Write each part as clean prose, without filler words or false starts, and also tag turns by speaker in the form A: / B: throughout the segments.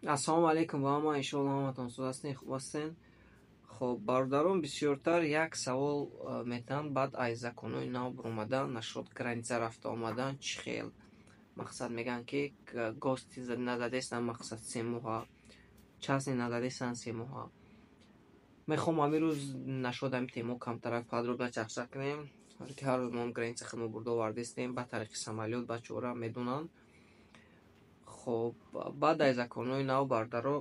A: Ассалому алайкум ва ҳама, иншоалло ҳаматон суд ҳастин, хуб ҳастин. Хоб бародарон бисёртар як савол метаванд баъд аз законҳои нав буромадан, нашод граница рафта омадан чӣ хел мақсад мегӯянд ки гости назадестан мақсад 3 моҳа, частни назадестан 3 моҳа. Мехоҳам амирӯз нашод ҳами темо камтарак подробно чахша кунем, ки ҳар рӯз мо граница хидмат бурда овардистем ба тариқи самолёт бачора медонанд. хоб баъд аз законҳои нав бардаро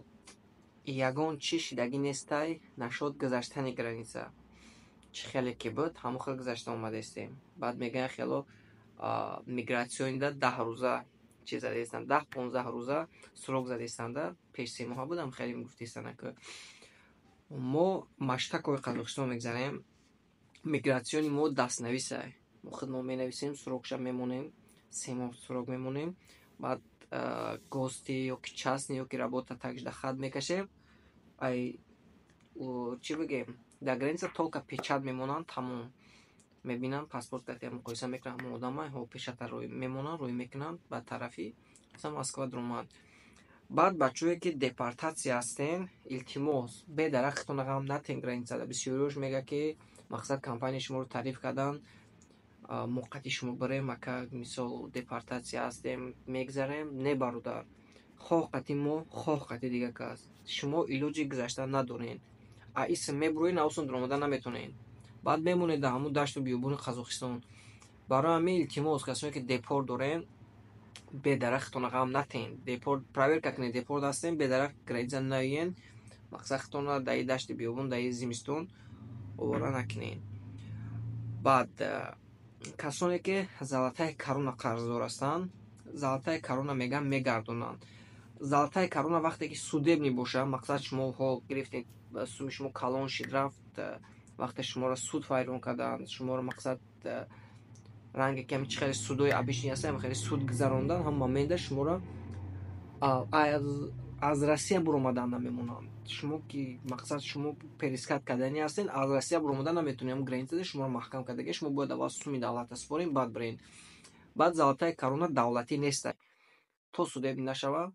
A: ягон чӣ шидагӣ нестай нашод гузаштани граница. Чӣ хеле ки буд ҳамон хел гузашта омадастем. Баъд мегӯянд хело мигратсионида 10 рӯза чиз задестанд, 10-15 рӯза сурок задестанда. Пеш 3 моҳа будам хеле мегуфтистанд ки мо маштакои Қазоқистон мегзарем. Мигратсиони мо дастнависай. Мо хидмат менависем, сурокша мемонем, 3 моҳ сурок мемонем. Баъд гости ёки частни ёки работа такшда хат мекашем. Ай чӣ бигем, дар граница толка печат мемонанд, тамом мебинанд, паспорт карта муқоиса мекунанд, ҳамон одамай ҳо печата рӯй мемонанд, рӯй мекунанд ба тарафи аса Москва дуромад. Баъд бачое ки депортатсия ҳастен, илтимос бедарак хитона ғам натен границада. Бисёриёш мега ки мақсад компанияи шуморо тариф кардан, муқати шумо барем ака мисол депортатсия ҳастем мегзарем. Не бародар, хоҳ қати мо, хоҳ қати дигар кас, шумо илоҷи гузашта надорен. Аисм мебуроен, аосон дуромада наметонен. Баъд мемонед дар ҳамун дашту биёбони Қазоқистон. Барои ҳамин илтимос касоне ки депорт дорен бедарак хитона ғам натен. Депорт проверка кунед, депорт ҳастем, бедарак граница наёен, мақсад хитона дар ин дашти биёбон дар ин зимистон овора накунед. Баъд касоне ки золотаи корона қарздор ҳастанд, золотаи корона мегӯянд мегардонанд. Золотаи корона вақте ки судебни бошад, мақсад шумоҳо гирифтед, суми шумо калон шид рафт, вақте шуморо суд вайрон карданд, шуморо мақсад ранге ки чӣ хеле судои обични ҳастанд, хеле суд гузаронданд, ҳамон моменда шуморо аз Россия буромадан намемонанд. Шумо ки мақсад шумо перескат кардани ҳастен, аз Россия буромадан наметонем, границада шуморо маҳкам кардаги шумо бояд аввал суми давлата супорем, баъд бирен. Баъд золотаи корона давлатӣ нестай. То судебни нашава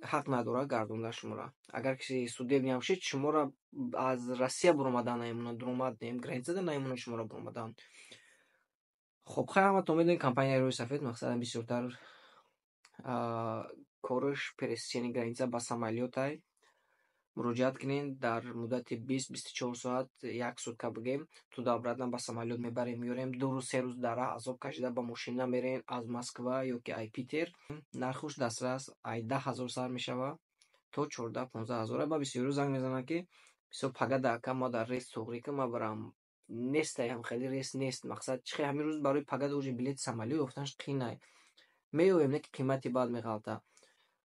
A: ҳақ надорад гардонда шуморо. Агар киси судебни ҳам шид, шуморо аз Россия буромадан наемонанд, дуромад нем, границада наемонанд шуморо буромадан. хоб хай ҳаматон медонед компанияи Рӯи Сафед мақсадан бисёртар корш пересечени граница ба самолётай. муроҷиат кунед, дар муддати 20-24 соат, як сутка бигем, ту давбратан ба самолёт мебарем, меёрем, 2-3 рӯз дар роҳ азоб кашида ба мошина мерен аз Москва ёки ай Питер. нархуш дастрас ай 10 000 сар мешава то 14-15 000. ба бисёриҳо занг мезананд ки бисёр пагада ака ма дар рейс Тоғрика ма барам. Нестай ҳам хеле рейс нест. Мақсад чӣ хеле ҳамин рӯз барои пагада уҷи билети самолёт ёфтанаш қиинай. Меёвем не ки қимати баъд меғалта.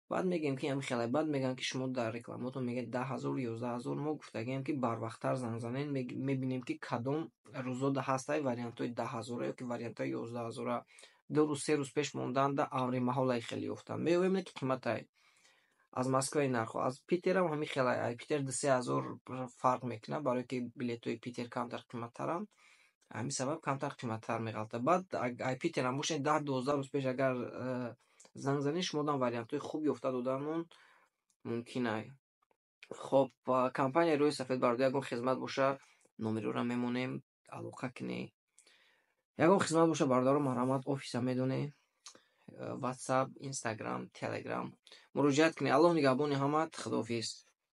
A: Баъд мегем ки ҳами хеле баъд мегӯянд ки шумо дар рекламотон мегӯед 10 000 11 000. Мо гуфтагем ки барвақттар занг занед, мебинем ки кадом рӯзо ҳастай вариантҳои 10 000 ёки вариантҳои 11 000. 2 рӯз 3 рӯз пеш монданда амри маҳолаи хеле ёфтам. Меёвем не ки қиматай. аз Москваи нархо, аз Питерам ҳами хеле, ай Питер 2-3 000 фарқ мекунад, барое ки билетҳои Питер камтар қиматтаранд. ҳамин сабаб камтар қиматтар меғалта. баъд ай Питер ам бошед 10-12 рӯз пеш агар занг занед, шумодан вариантҳои хуб ёфта доданмон мумкинай. хоб компанияи Рӯи Сафед барода ягон хизмат боша, номероро мемонем, алоқа кунед. Ягон хизмат боша бародаро марҳамат офиса медонед, WhatsApp, Instagram, Telegram муроҷиат кунед. Аллоҳ нигаҳбони ҳамат. Худоҳофиз.